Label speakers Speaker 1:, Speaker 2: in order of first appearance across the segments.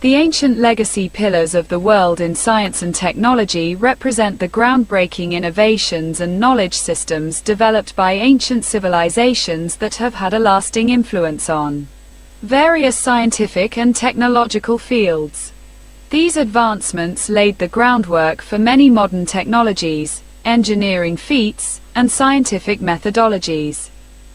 Speaker 1: The ancient legacy pillars of the world in science and technology represent the groundbreaking innovations and knowledge systems developed by ancient civilizations that have had a lasting influence on various scientific and technological fields. These advancements laid the groundwork for many modern technologies, engineering feats, and scientific methodologies.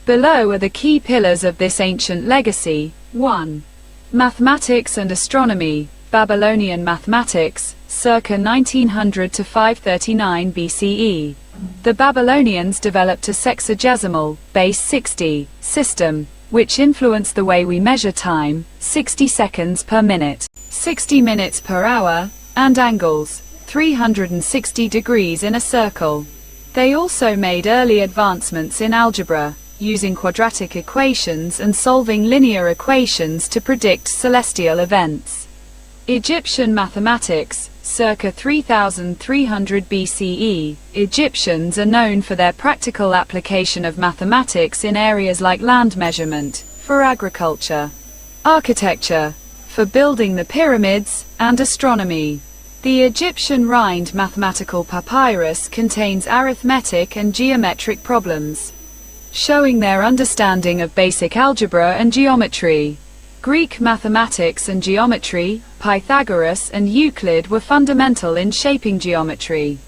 Speaker 1: Below are the key pillars of this ancient legacy. 1. Mathematics and astronomy. Babylonian mathematics, circa 1900 to 539 BCE. The Babylonians developed a sexagesimal, base 60, system, which influenced the way we measure time, 60 seconds per minute, 60 minutes per hour, and angles, 360 degrees in a circle. They also made early advancements in algebra, using quadratic equations and solving linear equations to predict celestial events. Egyptian mathematics, circa 3300 BCE. Egyptians are known for their practical application of mathematics in areas like land measurement, for agriculture, architecture, for building the pyramids, and astronomy. The Egyptian Rhind mathematical papyrus contains arithmetic and geometric problems, showing their understanding of basic algebra and geometry. Greek mathematics and geometry, Pythagoras and Euclid were fundamental in shaping geometry.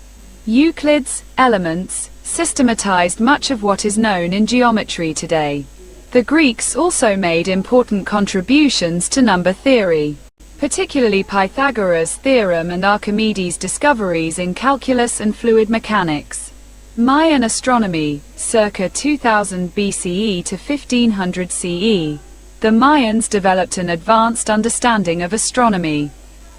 Speaker 1: Euclid's Elements systematized much of what is known in geometry today. The Greeks also made important contributions to number theory, particularly Pythagoras' theorem and Archimedes' discoveries in calculus and fluid mechanics. Mayan astronomy, circa 2000 BCE to 1500 CE. The Mayans developed an advanced understanding of astronomy,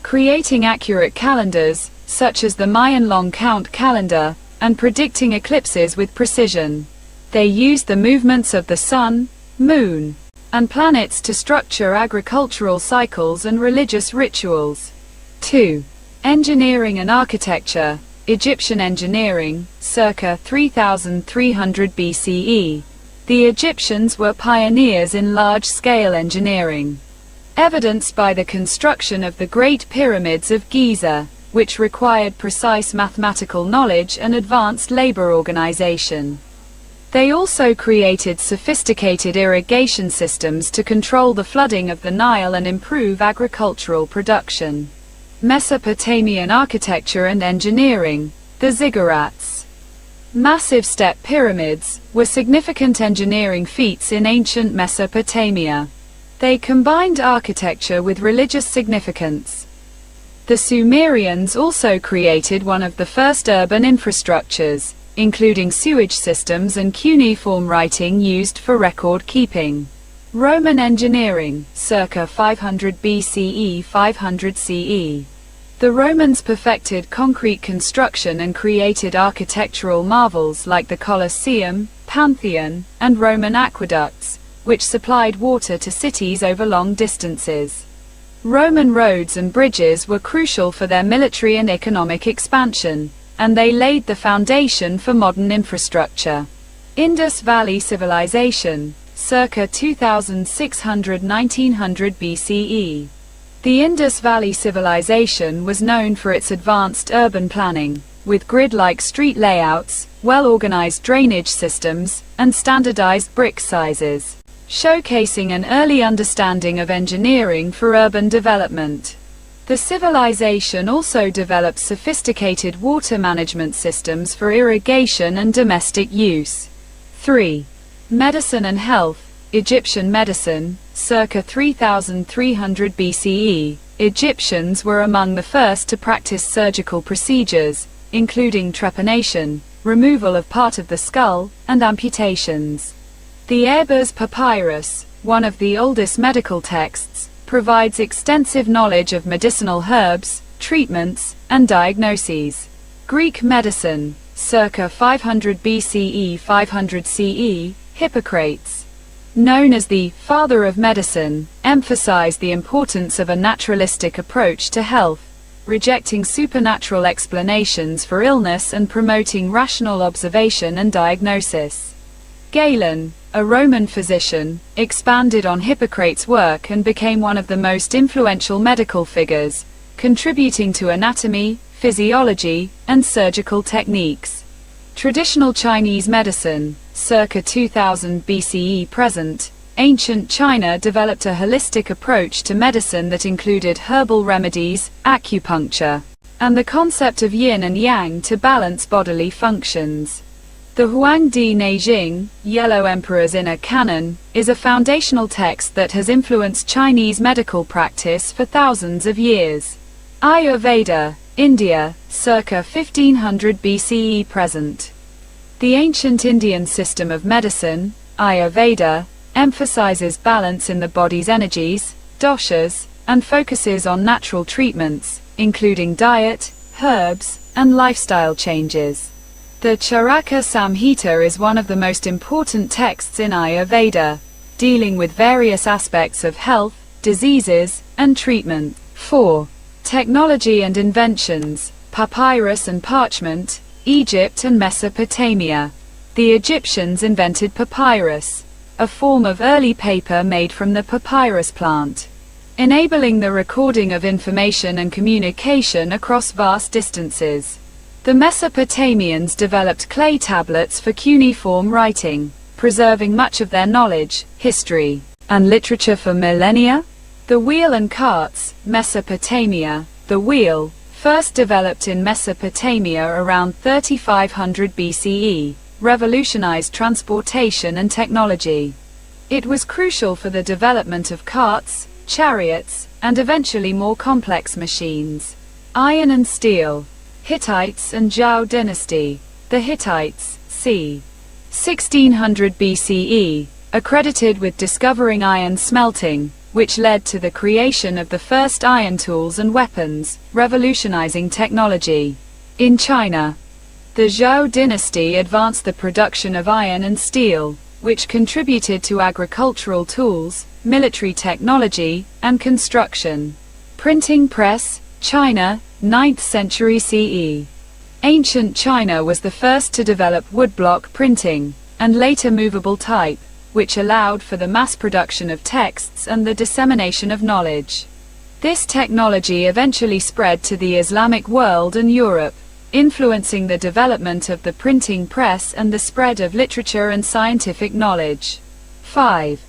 Speaker 1: creating accurate calendars, such as the Mayan long count calendar, and predicting eclipses with precision. They used the movements of the sun, moon, and planets to structure agricultural cycles and religious rituals. 2. Engineering and architecture. Egyptian engineering, circa 3300 BCE. The Egyptians were pioneers in large-scale engineering, evidenced by the construction of the Great Pyramids of Giza, which required precise mathematical knowledge and advanced labor organization. They also created sophisticated irrigation systems to control the flooding of the Nile and improve agricultural production. Mesopotamian architecture and engineering. The ziggurats, massive step pyramids, were significant engineering feats in ancient Mesopotamia. They combined architecture with religious significance. The Sumerians also created one of the first urban infrastructures, including sewage systems and cuneiform writing used for record keeping. Roman engineering, circa 500 BCE 500 CE. The Romans perfected concrete construction and created architectural marvels like the Colosseum, Pantheon, and Roman aqueducts, which supplied water to cities over long distances. Roman roads and bridges were crucial for their military and economic expansion, and they laid the foundation for modern infrastructure. Indus Valley Civilization, circa 2600–1900 BCE. The Indus Valley Civilization was known for its advanced urban planning, with grid-like street layouts, well-organized drainage systems, and standardized brick sizes, showcasing an early understanding of engineering for urban development. The civilization also developed sophisticated water management systems for irrigation and domestic use. 3. Medicine and health. Egyptian medicine, circa 3300 BCE. Egyptians were among the first to practice surgical procedures, including trepanation, removal of part of the skull, and amputations. The Ebers Papyrus, one of the oldest medical texts, provides extensive knowledge of medicinal herbs, treatments, and diagnoses. Greek medicine, circa 500 BCE 500 CE. Hippocrates, known as the father of medicine, emphasized the importance of a naturalistic approach to health, rejecting supernatural explanations for illness and promoting rational observation and diagnosis. Galen, a Roman physician, expanded on Hippocrates' work and became one of the most influential medical figures, contributing to anatomy, physiology, and surgical techniques. Traditional Chinese medicine, circa 2000 BCE present, ancient China developed a holistic approach to medicine that included herbal remedies, acupuncture, and the concept of yin and yang to balance bodily functions. The Huangdi Neijing, Yellow Emperor's Inner Canon, is a foundational text that has influenced Chinese medical practice for thousands of years. Ayurveda, India, circa 1500 BCE present. The ancient Indian system of medicine, Ayurveda, emphasizes balance in the body's energies, doshas, and focuses on natural treatments, including diet, herbs, and lifestyle changes. The Charaka Samhita is one of the most important texts in Ayurveda, dealing with various aspects of health, diseases, and treatment. 4. Technology and inventions, papyrus and parchment, Egypt and Mesopotamia. The Egyptians invented papyrus, a form of early paper made from the papyrus plant, enabling the recording of information and communication across vast distances. The Mesopotamians developed clay tablets for cuneiform writing, preserving much of their knowledge, history, and literature for millennia. The wheel and carts, Mesopotamia. The wheel, first developed in Mesopotamia around 3500 BCE, revolutionized transportation and technology. It was crucial for the development of carts, chariots, and eventually more complex machines. Iron and steel. Hittites and Zhou dynasty. The Hittites, c. 1600 BCE, are credited with discovering iron smelting, which led to the creation of the first iron tools and weapons, revolutionizing technology. In China, the Zhou dynasty advanced the production of iron and steel, which contributed to agricultural tools, military technology, and construction. Printing press, China, 9th century CE. Ancient China was the first to develop woodblock printing, and later movable type, which allowed for the mass production of texts and the dissemination of knowledge. This technology eventually spread to the Islamic world and Europe, influencing the development of the printing press and the spread of literature and scientific knowledge. 5.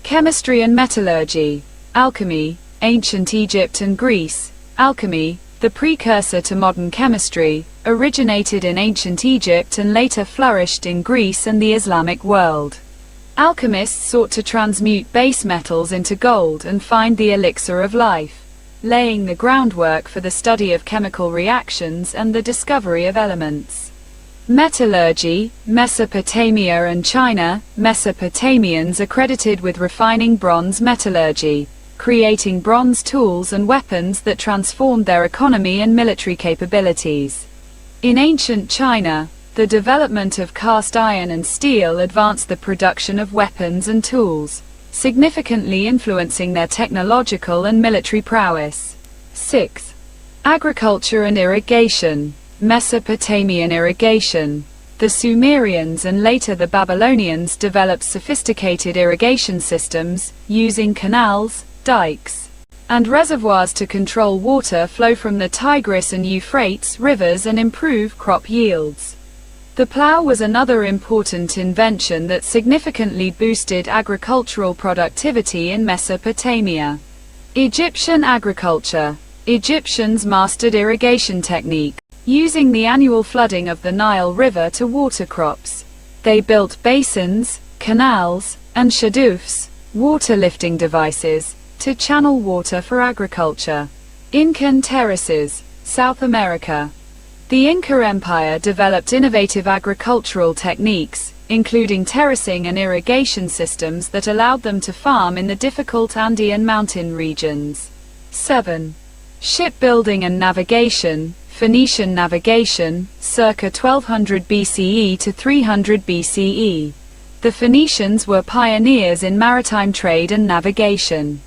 Speaker 1: Chemistry and metallurgy. Alchemy, ancient Egypt and Greece. Alchemy, the precursor to modern chemistry, originated in ancient Egypt and later flourished in Greece and the Islamic world. Alchemists sought to transmute base metals into gold and find the elixir of life, laying the groundwork for the study of chemical reactions and the discovery of elements. Metallurgy, Mesopotamia and China. Mesopotamians are credited with refining bronze metallurgy, creating bronze tools and weapons that transformed their economy and military capabilities. In ancient China, the development of cast iron and steel advanced the production of weapons and tools, significantly influencing their technological and military prowess. 6. Agriculture and irrigation. Mesopotamian irrigation. The Sumerians and later the Babylonians developed sophisticated irrigation systems, using canals, dikes, and reservoirs to control water flow from the Tigris and Euphrates rivers and improve crop yields. The plow was another important invention that significantly boosted agricultural productivity in Mesopotamia. Egyptian agriculture. Egyptians mastered irrigation technique, using the annual flooding of the Nile River to water crops. They built basins, canals, and shadoufs, water lifting devices, to channel water for agriculture. Incan terraces, South America. The Inca Empire developed innovative agricultural techniques, including terracing and irrigation systems that allowed them to farm in the difficult Andean mountain regions. 7. Shipbuilding and navigation. Phoenician navigation, circa 1200 BCE to 300 BCE. The Phoenicians were pioneers in maritime trade and navigation,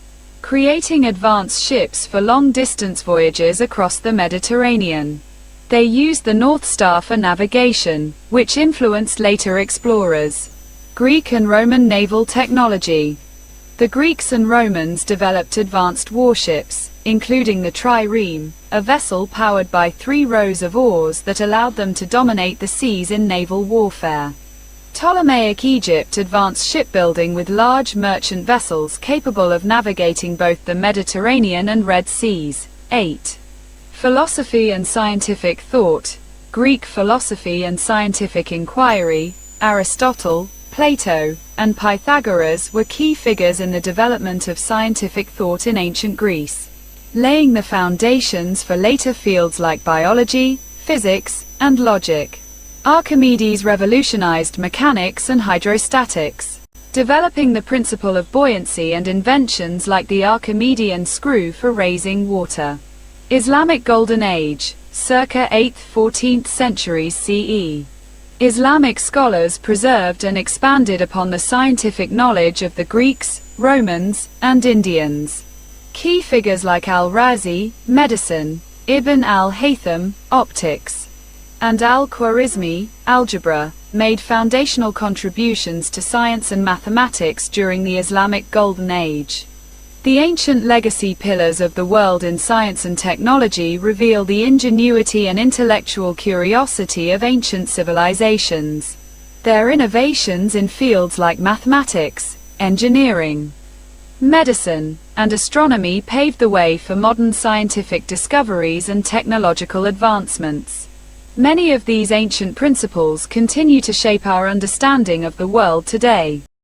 Speaker 1: creating advanced ships for long-distance voyages across the Mediterranean. They used the North Star for navigation, which influenced later explorers. Greek and Roman naval technology. The Greeks and Romans developed advanced warships, including the trireme, a vessel powered by 3 rows of oars that allowed them to dominate the seas in naval warfare. Ptolemaic Egypt advanced shipbuilding with large merchant vessels capable of navigating both the Mediterranean and Red Seas. 8. Philosophy and scientific thought. Greek philosophy and scientific inquiry, Aristotle, Plato, and Pythagoras were key figures in the development of scientific thought in ancient Greece, laying the foundations for later fields like biology, physics, and logic. Archimedes revolutionized mechanics and hydrostatics, developing the principle of buoyancy and inventions like the Archimedean screw for raising water. Islamic Golden Age, circa 8th–14th centuries CE. Islamic scholars preserved and expanded upon the scientific knowledge of the Greeks, Romans, and Indians. Key figures like al-Razi, medicine, Ibn al-Haytham, optics, and al-Khwarizmi, algebra, made foundational contributions to science and mathematics during the Islamic Golden Age. The ancient legacy pillars of the world in science and technology reveal the ingenuity and intellectual curiosity of ancient civilizations. Their innovations in fields like mathematics, engineering, medicine, and astronomy paved the way for modern scientific discoveries and technological advancements. Many of these ancient principles continue to shape our understanding of the world today.